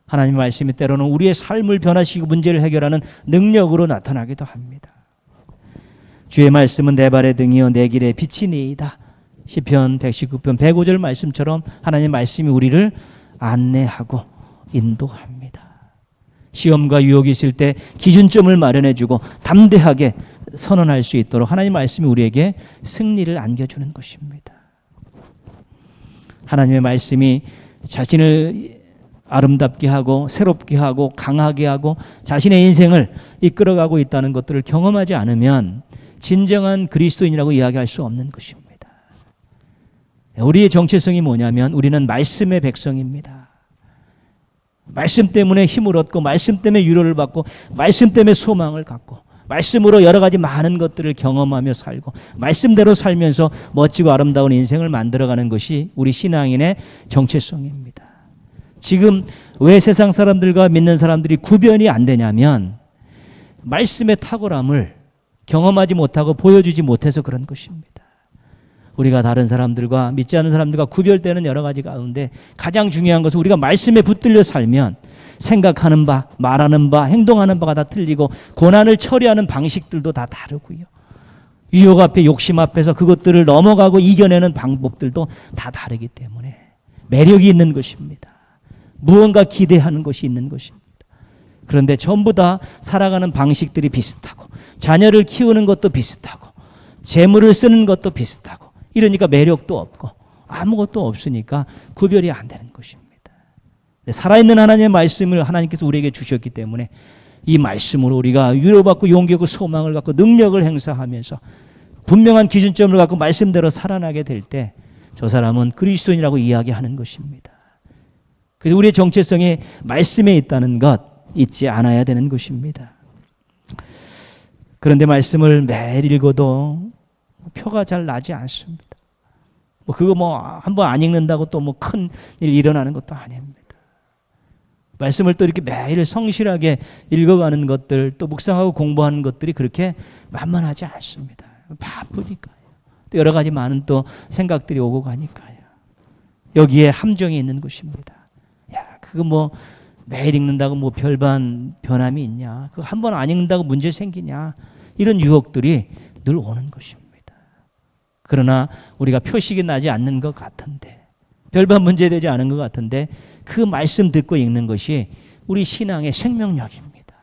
Speaker 1: 하나님의 말씀이 때로는 우리의 삶을 변화시키고 문제를 해결하는 능력으로 나타나기도 합니다. 주의 말씀은 내 발의 등이요 내 길의 빛이니이다. 시편 119편 105절 말씀처럼 하나님의 말씀이 우리를 안내하고 인도합니다. 시험과 유혹이 있을 때 기준점을 마련해주고 담대하게 선언할 수 있도록 하나님의 말씀이 우리에게 승리를 안겨주는 것입니다. 하나님의 말씀이 자신을 아름답게 하고 새롭게 하고 강하게 하고 자신의 인생을 이끌어가고 있다는 것들을 경험하지 않으면 진정한 그리스도인이라고 이야기할 수 없는 것입니다. 우리의 정체성이 뭐냐면 우리는 말씀의 백성입니다. 말씀 때문에 힘을 얻고 말씀 때문에 위로를 받고 말씀 때문에 소망을 갖고 말씀으로 여러 가지 많은 것들을 경험하며 살고 말씀대로 살면서 멋지고 아름다운 인생을 만들어가는 것이 우리 신앙인의 정체성입니다. 지금 왜 세상 사람들과 믿는 사람들이 구별이 안 되냐면 말씀의 탁월함을 경험하지 못하고 보여주지 못해서 그런 것입니다. 우리가 다른 사람들과 믿지 않는 사람들과 구별되는 여러 가지 가운데 가장 중요한 것은 우리가 말씀에 붙들려 살면 생각하는 바, 말하는 바, 행동하는 바가 다 틀리고 고난을 처리하는 방식들도 다 다르고요. 유혹 앞에 욕심 앞에서 그것들을 넘어가고 이겨내는 방법들도 다 다르기 때문에 매력이 있는 것입니다. 무언가 기대하는 것이 있는 것입니다. 그런데 전부 다 살아가는 방식들이 비슷하고 자녀를 키우는 것도 비슷하고 재물을 쓰는 것도 비슷하고 이러니까 매력도 없고 아무것도 없으니까 구별이 안 되는 것입니다. 살아있는 하나님의 말씀을 하나님께서 우리에게 주셨기 때문에 이 말씀으로 우리가 위로받고 용기하고 소망을 갖고 능력을 행사하면서 분명한 기준점을 갖고 말씀대로 살아나게 될 때 저 사람은 그리스도인이라고 이야기하는 것입니다. 그래서 우리의 정체성이 말씀에 있다는 것 잊지 않아야 되는 것입니다. 그런데 말씀을 매일 읽어도 표가 잘 나지 않습니다. 그거 한번 안 읽는다고 또 큰 일이 일어나는 것도 아닙니다. 말씀을 또 이렇게 매일 성실하게 읽어가는 것들, 또 묵상하고 공부하는 것들이 그렇게 만만하지 않습니다. 바쁘니까요. 또 여러 가지 많은 또 생각들이 오고 가니까요. 여기에 함정이 있는 것입니다. 야, 그거 뭐 매일 읽는다고 뭐 별반 변함이 있냐? 그거 한 번 안 읽는다고 문제 생기냐? 이런 유혹들이 늘 오는 것입니다. 그러나 우리가 표식이 나지 않는 것 같은데, 별반 문제되지 않은 것 같은데 그 말씀 듣고 읽는 것이 우리 신앙의 생명력입니다.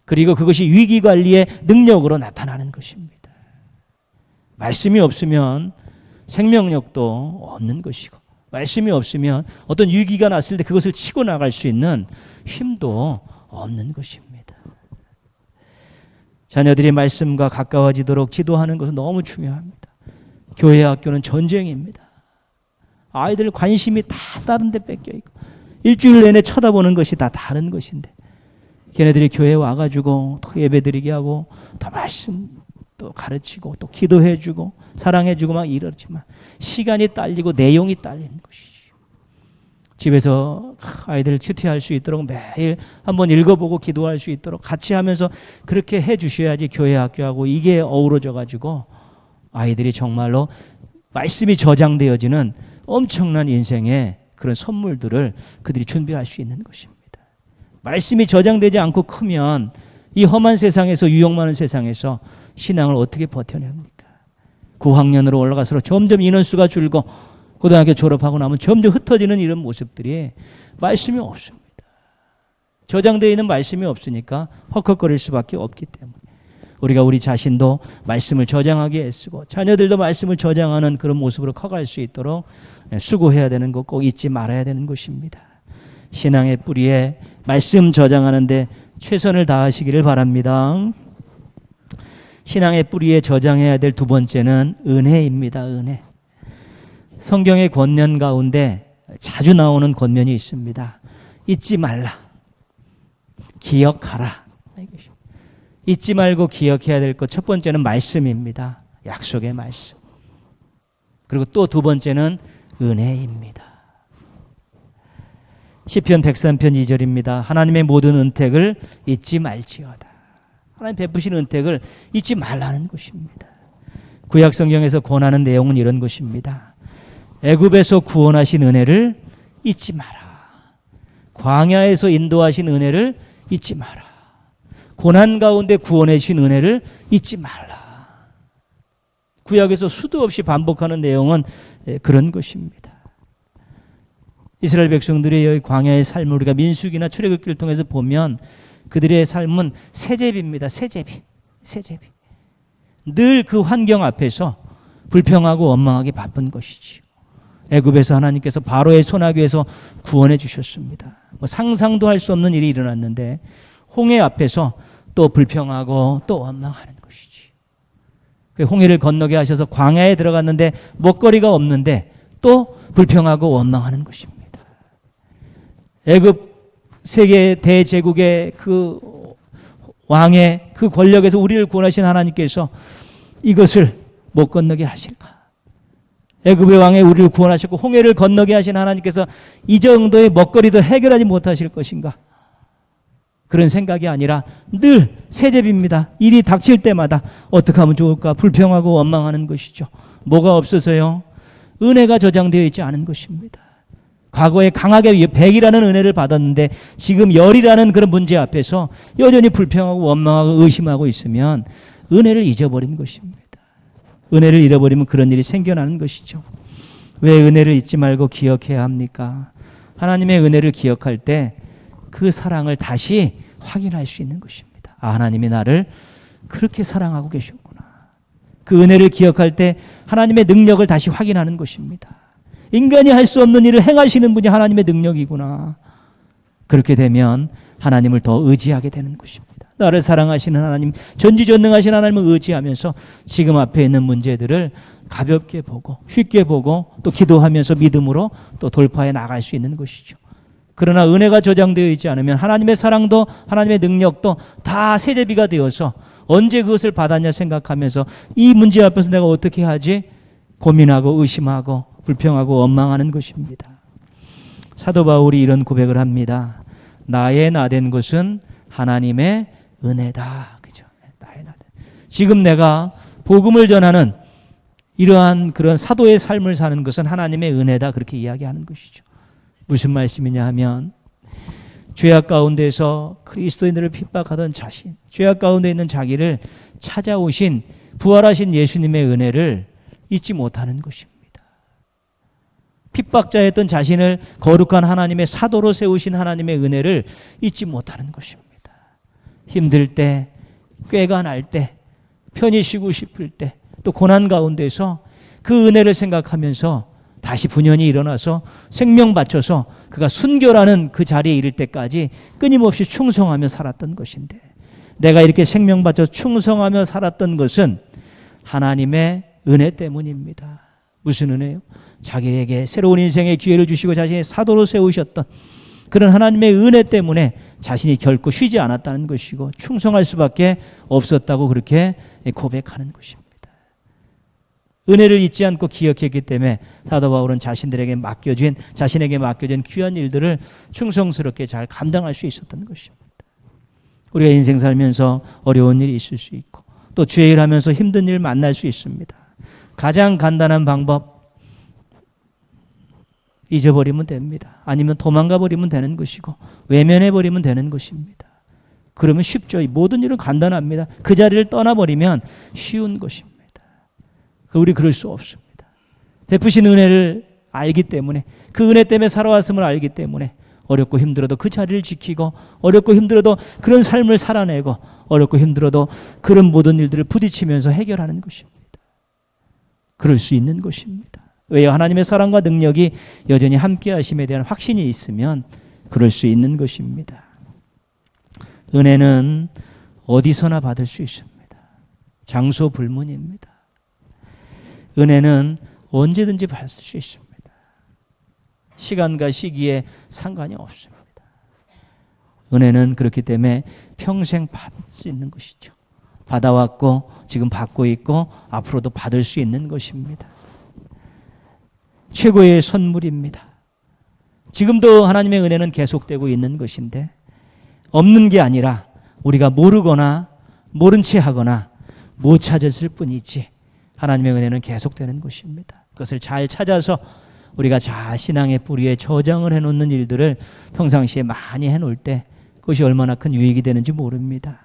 Speaker 1: 그리고 그것이 위기관리의 능력으로 나타나는 것입니다. 말씀이 없으면 생명력도 없는 것이고, 말씀이 없으면 어떤 위기가 났을 때 그것을 치고 나갈 수 있는 힘도 없는 것입니다. 자녀들이 말씀과 가까워지도록 지도하는 것은 너무 중요합니다. 교회 학교는 전쟁입니다. 아이들 관심이 다 다른 데 뺏겨 있고 일주일 내내 쳐다보는 것이 다 다른 것인데, 걔네들이 교회에 와가지고 또 예배드리게 하고 또 말씀 또 가르치고 또 기도해주고 사랑해주고 막 이러지만 시간이 딸리고 내용이 딸리는 것이죠. 집에서 아이들 큐티할 수 있도록 매일 한번 읽어보고 기도할 수 있도록 같이 하면서 그렇게 해주셔야지 교회 학교하고 이게 어우러져 가지고 아이들이 정말로 말씀이 저장되어지는 엄청난 인생의 그런 선물들을 그들이 준비할 수 있는 것입니다. 말씀이 저장되지 않고 크면 이 험한 세상에서, 유혹 많은 세상에서 신앙을 어떻게 버텨냅니까? 9학년으로 올라가서 점점 인원수가 줄고 고등학교 졸업하고 나면 점점 흩어지는 이런 모습들이 말씀이 없습니다. 저장되어 있는 말씀이 없으니까 헉헉거릴 수밖에 없기 때문에 우리가 우리 자신도 말씀을 저장하기 애쓰고 자녀들도 말씀을 저장하는 그런 모습으로 커갈 수 있도록 수고해야 되는 것 꼭 잊지 말아야 되는 것입니다. 신앙의 뿌리에 말씀 저장하는 데 최선을 다하시기를 바랍니다. 신앙의 뿌리에 저장해야 될 두 번째는 은혜입니다. 은혜. 성경의 권면 가운데 자주 나오는 권면이 있습니다. 잊지 말라. 기억하라. 잊지 말고 기억해야 될 것 첫 번째는 말씀입니다. 약속의 말씀. 그리고 또 두 번째는 은혜입니다. 시편 103편 2절입니다. 하나님의 모든 은택을 잊지 말지어다. 하나님 베푸신 은택을 잊지 말라는 것입니다. 구약 성경에서 권하는 내용은 이런 것입니다. 애굽에서 구원하신 은혜를 잊지 마라. 광야에서 인도하신 은혜를 잊지 마라. 고난 가운데 구원해 주신 은혜를 잊지 말라. 구약에서 수도 없이 반복하는 내용은 그런 것입니다. 이스라엘 백성들의 광야의 삶을 우리가 민수기나 출애굽기를 통해서 보면 그들의 삶은 세제비입니다. 세제비. 늘 그 환경 앞에서 불평하고 원망하기 바쁜 것이지요. 애굽에서 하나님께서 바로의 손아귀에서 구원해 주셨습니다. 상상도 할 수 없는 일이 일어났는데 홍해 앞에서 또 불평하고 또 원망하는 것이지. 홍해를 건너게 하셔서 광야에 들어갔는데 먹거리가 없는데 또 불평하고 원망하는 것입니다. 애굽 세계 대제국의 그 왕의 그 권력에서 우리를 구원하신 하나님께서 이것을 못 건너게 하실까? 애굽의 왕의 우리를 구원하셨고 홍해를 건너게 하신 하나님께서 이 정도의 먹거리도 해결하지 못하실 것인가? 그런 생각이 아니라 늘 세제비입니다. 일이 닥칠 때마다 어떻게 하면 좋을까 불평하고 원망하는 것이죠. 뭐가 없어서요? 은혜가 저장되어 있지 않은 것입니다. 과거에 강하게 100이라는 은혜를 받았는데 지금 열이라는 그런 문제 앞에서 여전히 불평하고 원망하고 의심하고 있으면 은혜를 잊어버린 것입니다. 은혜를 잃어버리면 그런 일이 생겨나는 것이죠. 왜 은혜를 잊지 말고 기억해야 합니까? 하나님의 은혜를 기억할 때 그 사랑을 다시 확인할 수 있는 것입니다. 아, 하나님이 나를 그렇게 사랑하고 계셨구나. 그 은혜를 기억할 때 하나님의 능력을 다시 확인하는 것입니다. 인간이 할 수 없는 일을 행하시는 분이 하나님의 능력이구나. 그렇게 되면 하나님을 더 의지하게 되는 것입니다. 나를 사랑하시는 하나님, 전지전능하신 하나님을 의지하면서 지금 앞에 있는 문제들을 가볍게 보고 쉽게 보고 또 기도하면서 믿음으로 또 돌파해 나갈 수 있는 것이죠. 그러나 은혜가 저장되어 있지 않으면 하나님의 사랑도 하나님의 능력도 다 세제비가 되어서 언제 그것을 받았냐 생각하면서 이 문제 앞에서 내가 어떻게 하지? 고민하고 의심하고 불평하고 원망하는 것입니다. 사도 바울이 이런 고백을 합니다. 나의 나된 것은 하나님의 은혜다. 그죠? 나의 나된. 지금 내가 복음을 전하는 이러한 그런 사도의 삶을 사는 것은 하나님의 은혜다. 그렇게 이야기하는 것이죠. 무슨 말씀이냐 하면 죄악 가운데서 그리스도인들을 핍박하던 자신, 죄악 가운데 있는 자기를 찾아오신 부활하신 예수님의 은혜를 잊지 못하는 것입니다. 핍박자였던 자신을 거룩한 하나님의 사도로 세우신 하나님의 은혜를 잊지 못하는 것입니다. 힘들 때, 꾀가 날 때, 편히 쉬고 싶을 때, 또 고난 가운데서 그 은혜를 생각하면서 다시 분연히 일어나서 생명 바쳐서 그가 순교라는 그 자리에 이를 때까지 끊임없이 충성하며 살았던 것인데, 내가 이렇게 생명 바쳐 충성하며 살았던 것은 하나님의 은혜 때문입니다. 무슨 은혜요? 자기에게 새로운 인생의 기회를 주시고 자신의 사도로 세우셨던 그런 하나님의 은혜 때문에 자신이 결코 쉬지 않았다는 것이고 충성할 수밖에 없었다고 그렇게 고백하는 것입니다. 은혜를 잊지 않고 기억했기 때문에 사도 바울은 자신에게 맡겨진 귀한 일들을 충성스럽게 잘 감당할 수 있었던 것입니다. 우리가 인생 살면서 어려운 일이 있을 수 있고 또 죄일 하면서 힘든 일 만날 수 있습니다. 가장 간단한 방법, 잊어버리면 됩니다. 아니면 도망가 버리면 되는 것이고 외면해 버리면 되는 것입니다. 그러면 쉽죠. 모든 일은 간단합니다. 그 자리를 떠나버리면 쉬운 것입니다. 우리 그럴 수 없습니다. 베푸신 은혜를 알기 때문에, 그 은혜 때문에 살아왔음을 알기 때문에 어렵고 힘들어도 그 자리를 지키고, 어렵고 힘들어도 그런 삶을 살아내고, 어렵고 힘들어도 그런 모든 일들을 부딪히면서 해결하는 것입니다. 그럴 수 있는 것입니다. 왜요? 하나님의 사랑과 능력이 여전히 함께 하심에 대한 확신이 있으면 그럴 수 있는 것입니다. 은혜는 어디서나 받을 수 있습니다. 장소 불문입니다. 은혜는 언제든지 받을 수 있습니다. 시간과 시기에 상관이 없습니다. 은혜는 그렇기 때문에 평생 받을 수 있는 것이죠. 받아왔고 지금 받고 있고 앞으로도 받을 수 있는 것입니다. 최고의 선물입니다. 지금도 하나님의 은혜는 계속되고 있는 것인데 없는 게 아니라 우리가 모르거나 모른 채 하거나 못 찾았을 뿐이지 하나님의 은혜는 계속되는 것입니다. 그것을 잘 찾아서 우리가 잘 신앙의 뿌리에 저장을 해놓는 일들을 평상시에 많이 해놓을 때 그것이 얼마나 큰 유익이 되는지 모릅니다.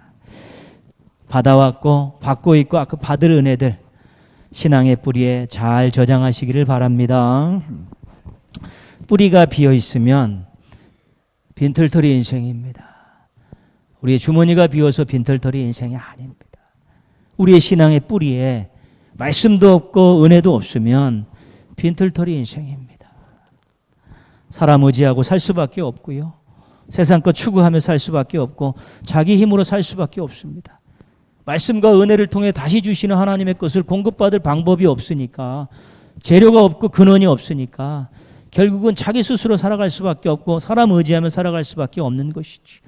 Speaker 1: 받아왔고 받고 있고 그 받을 은혜들 신앙의 뿌리에 잘 저장하시기를 바랍니다. 뿌리가 비어 있으면 빈털터리 인생입니다. 우리의 주머니가 비어서 빈털터리 인생이 아닙니다. 우리의 신앙의 뿌리에 말씀도 없고 은혜도 없으면 빈털터리 인생입니다. 사람 의지하고 살 수밖에 없고요. 세상 것 추구하며 살 수밖에 없고 자기 힘으로 살 수밖에 없습니다. 말씀과 은혜를 통해 다시 주시는 하나님의 것을 공급받을 방법이 없으니까, 재료가 없고 근원이 없으니까 결국은 자기 스스로 살아갈 수밖에 없고 사람 의지하며 살아갈 수밖에 없는 것이죠.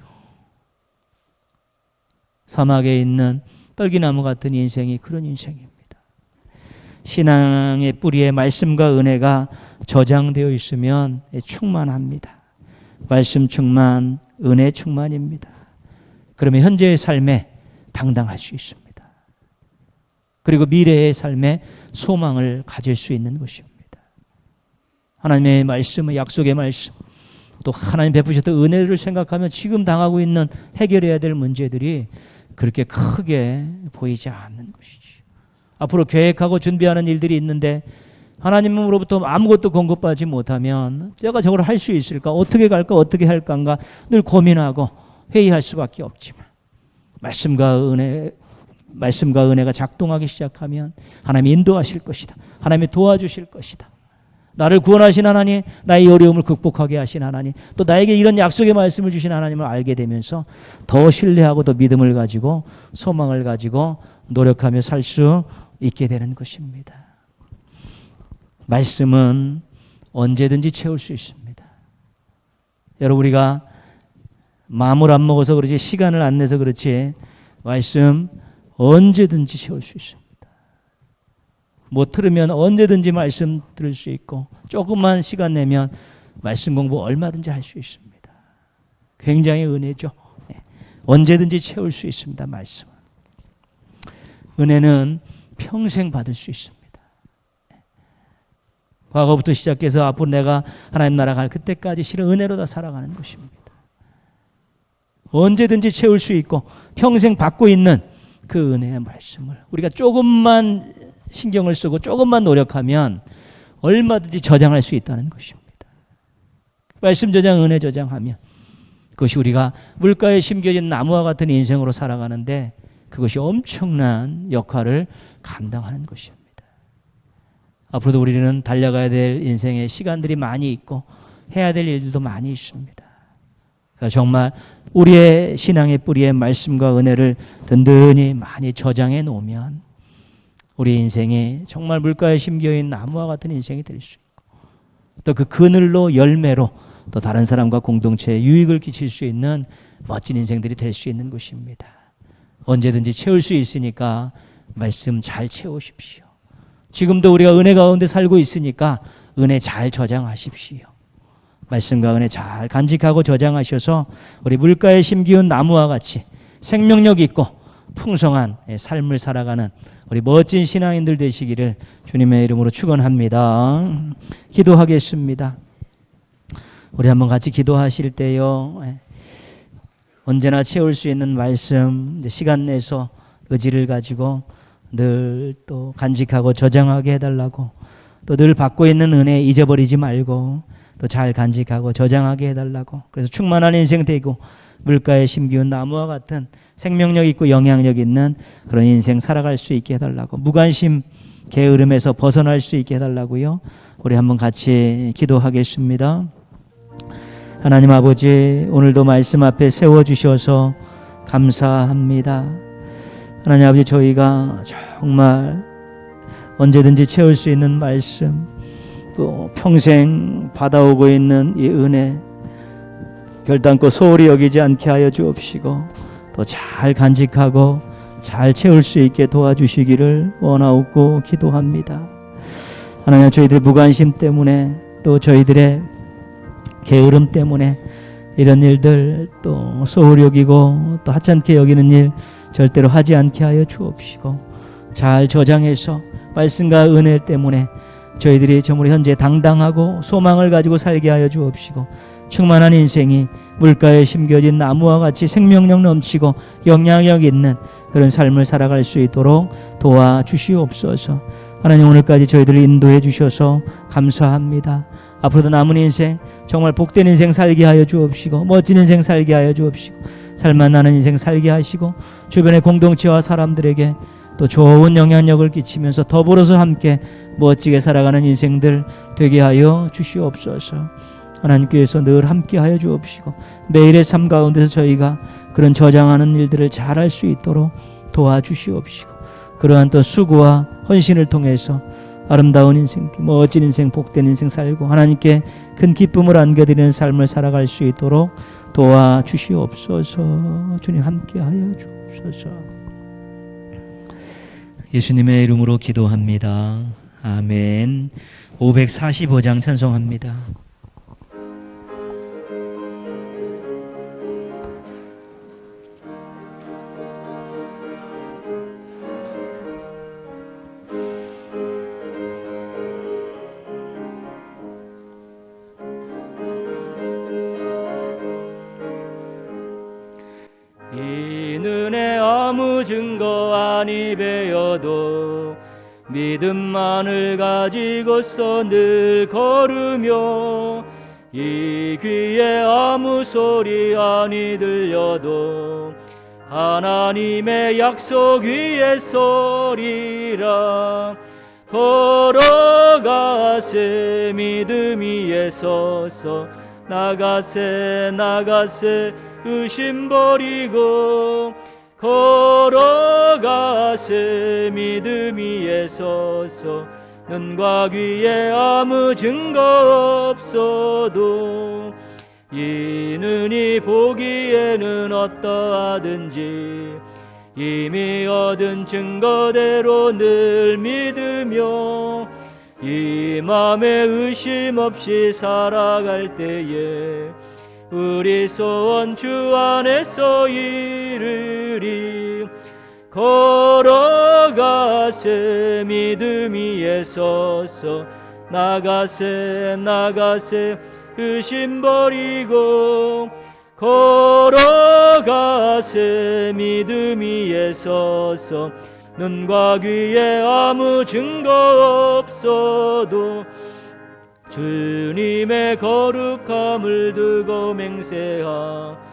Speaker 1: 사막에 있는 떨기나무 같은 인생이 그런 인생입니다. 신앙의 뿌리에 말씀과 은혜가 저장되어 있으면 충만합니다. 말씀 충만, 은혜 충만입니다. 그러면 현재의 삶에 당당할 수 있습니다. 그리고 미래의 삶에 소망을 가질 수 있는 것입니다. 하나님의 말씀은 약속의 말씀, 또 하나님 베푸셨던 은혜를 생각하면 지금 당하고 있는 해결해야 될 문제들이 그렇게 크게 보이지 않는 것이죠. 앞으로 계획하고 준비하는 일들이 있는데 하나님으로부터 아무것도 공급받지 못하면 내가 저걸 할 수 있을까? 어떻게 갈까? 어떻게 할까인가? 늘 고민하고 회의할 수밖에 없지만 말씀과 은혜가 작동하기 시작하면 하나님이 인도하실 것이다. 하나님이 도와주실 것이다. 나를 구원하신 하나님, 나의 어려움을 극복하게 하신 하나님, 또 나에게 이런 약속의 말씀을 주신 하나님을 알게 되면서 더 신뢰하고 더 믿음을 가지고 소망을 가지고 노력하며 살 수 있게 되는 것입니다. 말씀은 언제든지 채울 수 있습니다. 여러분, 우리가 마음을 안 먹어서 그렇지, 시간을 안 내서 그렇지, 말씀 언제든지 채울 수 있습니다. 못 들으면 언제든지 말씀 들을 수 있고, 조금만 시간 내면 말씀 공부 얼마든지 할 수 있습니다. 굉장히 은혜죠. 언제든지 채울 수 있습니다. 말씀은. 은혜는 평생 받을 수 있습니다. 과거부터 시작해서 앞으로 내가 하나님 나라 갈 그때까지 실은 은혜로 다 살아가는 것입니다. 언제든지 채울 수 있고 평생 받고 있는 그 은혜의 말씀을 우리가 조금만 신경을 쓰고 조금만 노력하면 얼마든지 저장할 수 있다는 것입니다. 말씀 저장, 은혜 저장하면 그것이 우리가 물가에 심겨진 나무와 같은 인생으로 살아가는데 그것이 엄청난 역할을 감당하는 것입니다. 앞으로도 우리는 달려가야 될 인생의 시간들이 많이 있고 해야 될 일들도 많이 있습니다. 그러니까 정말 우리의 신앙의 뿌리에 말씀과 은혜를 든든히 많이 저장해 놓으면 우리 인생이 정말 물가에 심겨있는 나무와 같은 인생이 될 수 있고 또 그 그늘로 열매로 또 다른 사람과 공동체에 유익을 끼칠 수 있는 멋진 인생들이 될 수 있는 것입니다. 언제든지 채울 수 있으니까 말씀 잘 채우십시오. 지금도 우리가 은혜 가운데 살고 있으니까 은혜 잘 저장하십시오. 말씀과 은혜 잘 간직하고 저장하셔서 우리 물가에 심기운 나무와 같이 생명력 있고 풍성한 삶을 살아가는 우리 멋진 신앙인들 되시기를 주님의 이름으로 축원합니다. 기도하겠습니다. 우리 한번 같이 기도하실 때요, 언제나 채울 수 있는 말씀 시간 내서 의지를 가지고 늘 또 간직하고 저장하게 해달라고, 또 늘 받고 있는 은혜 잊어버리지 말고 또 잘 간직하고 저장하게 해달라고, 그래서 충만한 인생 되고 물가에 심기운 나무와 같은 생명력 있고 영향력 있는 그런 인생 살아갈 수 있게 해달라고, 무관심 게으름에서 벗어날 수 있게 해달라고요. 우리 한번 같이 기도하겠습니다. 하나님 아버지, 오늘도 말씀 앞에 세워주셔서 감사합니다. 하나님 아버지, 저희가 정말 언제든지 채울 수 있는 말씀, 또 평생 받아오고 있는 이 은혜 결단코 소홀히 여기지 않게 하여 주옵시고 또 잘 간직하고 잘 채울 수 있게 도와주시기를 원하옵고 기도합니다. 하나님, 저희들의 무관심 때문에 또 저희들의 게으름 때문에 이런 일들 또 소홀히 여기고 또 하찮게 여기는 일 절대로 하지 않게 하여 주옵시고 잘 저장해서 말씀과 은혜 때문에 저희들이 정말 현재 당당하고 소망을 가지고 살게 하여 주옵시고 충만한 인생이 물가에 심겨진 나무와 같이 생명력 넘치고 영향력 있는 그런 삶을 살아갈 수 있도록 도와주시옵소서. 하나님, 오늘까지 저희들을 인도해 주셔서 감사합니다. 앞으로도 남은 인생 정말 복된 인생 살게 하여 주옵시고 멋진 인생 살게 하여 주옵시고 살만나는 인생 살게 하시고 주변의 공동체와 사람들에게 또 좋은 영향력을 끼치면서 더불어서 함께 멋지게 살아가는 인생들 되게 하여 주시옵소서. 하나님께서 늘 함께 하여 주옵시고 매일의 삶 가운데서 저희가 그런 저장하는 일들을 잘할 수 있도록 도와주시옵시고 그러한 또 수고와 헌신을 통해서 아름다운 인생, 멋진 인생, 복된 인생 살고 하나님께 큰 기쁨을 안겨드리는 삶을 살아갈 수 있도록 도와주시옵소서. 주님 함께 하여 주옵소서. 예수님의 이름으로 기도합니다. 아멘. 545장 찬송합니다.
Speaker 3: 이는 아무 증거 아니 배어도 믿음만을 가지고서 늘 걸으며 이 귀에 아무 소리 아니 들려도 하나님의 약속 위에 서리라. 걸어가세 믿음 위에 서서 나가세 나가세 의심 버리고 걸어가세 믿음 위에 서서 눈과 귀에 아무 증거 없어도 이는 이 보기에는 어떠하든지 이미 얻은 증거대로 늘 믿으며 이 맘에 의심 없이 살아갈 때에 우리 소원 주 안에서 이루리. 걸어가세 믿음 위에 서서 나가세 나가세 의심 버리고 걸어가세 믿음 위에 서서 눈과 귀에 아무 증거 없어도 주님의 거룩함을 두고 맹세하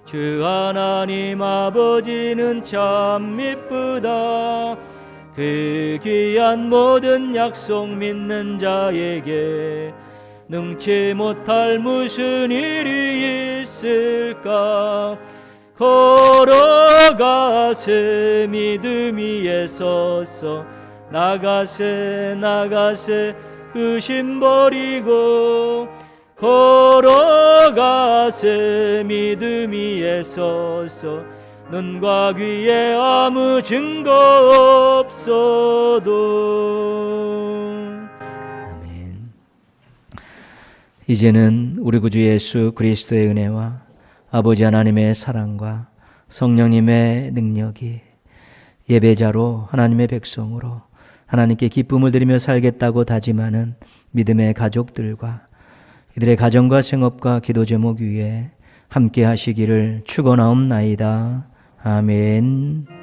Speaker 3: 주 하나님 아버지는 참 미쁘다. 그 귀한 모든 약속 믿는 자에게 능치 못할 무슨 일이 있을까. 걸어가세 믿음 위에 서서 나가세 나가세 의심 버리고 걸어가세 믿음 위에 서서 눈과 귀에 아무 증거 없어도.
Speaker 1: 아멘. 이제는 우리 구주 예수 그리스도의 은혜와 아버지 하나님의 사랑과 성령님의 능력이 예배자로 하나님의 백성으로 하나님께 기쁨을 드리며 살겠다고 다짐하는 믿음의 가족들과 이들의 가정과 생업과 기도 제목 위에 함께 하시기를 축원하옵나이다. 아멘.